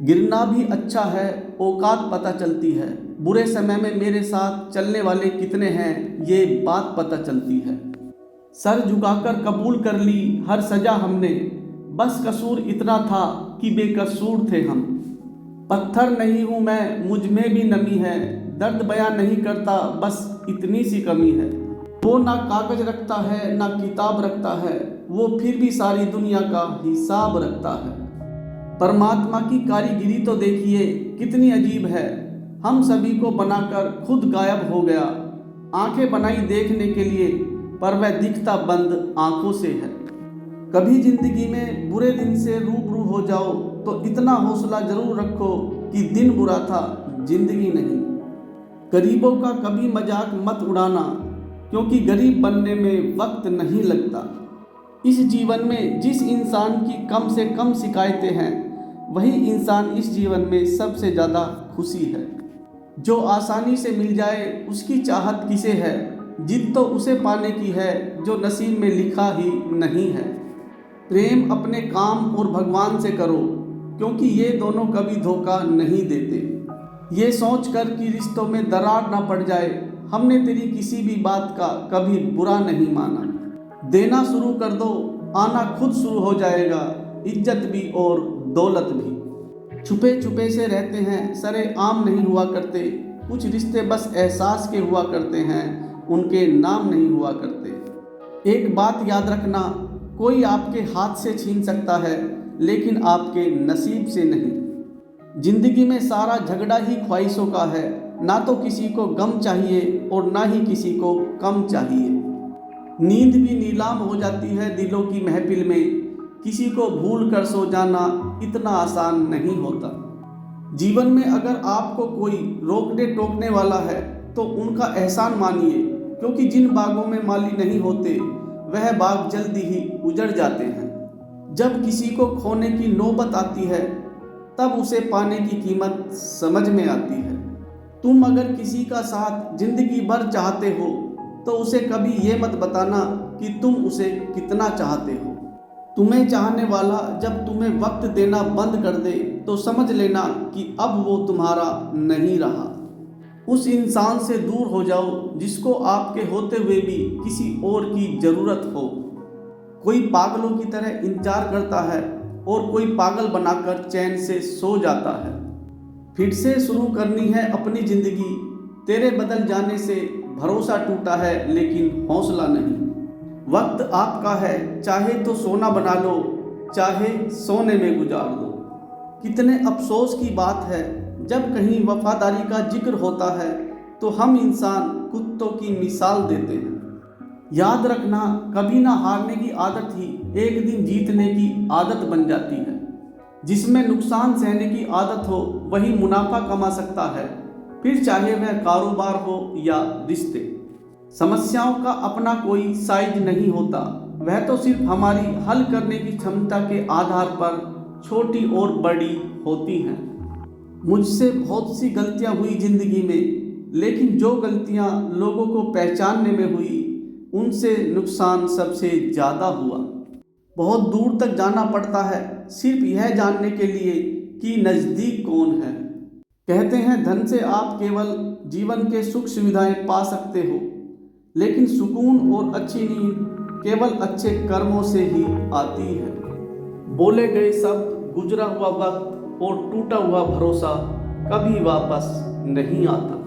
गिरना भी अच्छा है, औकात पता चलती है। बुरे समय में मेरे साथ चलने वाले कितने हैं, ये बात पता चलती है। सर झुकाकर कबूल कर ली हर सजा हमने, बस कसूर इतना था कि बेकसूर थे हम। पत्थर नहीं हूँ मैं, मुझ में भी नमी है, दर्द बयां नहीं करता, बस इतनी सी कमी है। वो ना कागज रखता है ना किताब रखता है, वो फिर भी सारी दुनिया का हिसाब रखता है। परमात्मा की कारीगिरी तो देखिए कितनी अजीब है, हम सभी को बनाकर खुद गायब हो गया। आंखें बनाई देखने के लिए, पर वह दिखता बंद आंखों से है। कभी जिंदगी में बुरे दिन से रूबरू हो जाओ तो इतना हौसला जरूर रखो कि दिन बुरा था, जिंदगी नहीं। गरीबों का कभी मजाक मत उड़ाना, क्योंकि गरीब बनने में वक्त नहीं लगता। इस जीवन में जिस इंसान की कम से कम शिकायतें हैं, वही इंसान इस जीवन में सबसे ज़्यादा खुशी है। जो आसानी से मिल जाए उसकी चाहत किसे है, जिद तो उसे पाने की है जो नसीब में लिखा ही नहीं है। प्रेम अपने काम और भगवान से करो, क्योंकि ये दोनों कभी धोखा नहीं देते। ये सोच कर कि रिश्तों में दरार ना पड़ जाए, हमने तेरी किसी भी बात का कभी बुरा नहीं माना। देना शुरू कर दो, आना खुद शुरू हो जाएगा, इज्जत भी और दौलत भी। छुपे छुपे से रहते हैं, सरे आम नहीं हुआ करते। कुछ रिश्ते बस एहसास के हुआ करते हैं, उनके नाम नहीं हुआ करते। एक बात याद रखना, कोई आपके हाथ से छीन सकता है, लेकिन आपके नसीब से नहीं। जिंदगी में सारा झगड़ा ही ख्वाहिशों का है, ना तो किसी को गम चाहिए और ना ही किसी को कम चाहिए। नींद भी नीलाम हो जाती है दिलों की महफिल में, किसी को भूल कर सो जाना इतना आसान नहीं होता। जीवन में अगर आपको कोई रोकने टोकने वाला है तो उनका एहसान मानिए, क्योंकि जिन बागों में माली नहीं होते वह बाग जल्दी ही उजड़ जाते हैं। जब किसी को खोने की नौबत आती है, तब उसे पाने की कीमत समझ में आती है। तुम अगर किसी का साथ जिंदगी भर चाहते हो तो उसे कभी ये मत बताना कि तुम उसे कितना चाहते हो। तुम्हें चाहने वाला जब तुम्हें वक्त देना बंद कर दे तो समझ लेना कि अब वो तुम्हारा नहीं रहा। उस इंसान से दूर हो जाओ जिसको आपके होते हुए भी किसी और की ज़रूरत हो। कोई पागलों की तरह इंतजार करता है और कोई पागल बनाकर चैन से सो जाता है। फिर से शुरू करनी है अपनी ज़िंदगी, तेरे बदल जाने से भरोसा टूटा है लेकिन हौसला नहीं। वक्त आपका है, चाहे तो सोना बना लो, चाहे सोने में गुजार दो। कितने अफसोस की बात है, जब कहीं वफादारी का जिक्र होता है तो हम इंसान कुत्तों की मिसाल देते हैं। याद रखना, कभी ना हारने की आदत ही एक दिन जीतने की आदत बन जाती है। जिसमें नुकसान सहने की आदत हो वही मुनाफा कमा सकता है, फिर चाहे वह कारोबार हो या रिश्ते। समस्याओं का अपना कोई साइज नहीं होता, वह तो सिर्फ हमारी हल करने की क्षमता के आधार पर छोटी और बड़ी होती हैं। मुझसे बहुत सी गलतियां हुई जिंदगी में, लेकिन जो गलतियां लोगों को पहचानने में हुई उनसे नुकसान सबसे ज़्यादा हुआ। बहुत दूर तक जाना पड़ता है सिर्फ यह जानने के लिए कि नज़दीक कौन है। कहते हैं धन से आप केवल जीवन के सुख सुविधाएं पा सकते हो, लेकिन सुकून और अच्छी नींद केवल अच्छे कर्मों से ही आती है। बोले गए शब्द, गुजरा हुआ वक्त और टूटा हुआ भरोसा कभी वापस नहीं आता।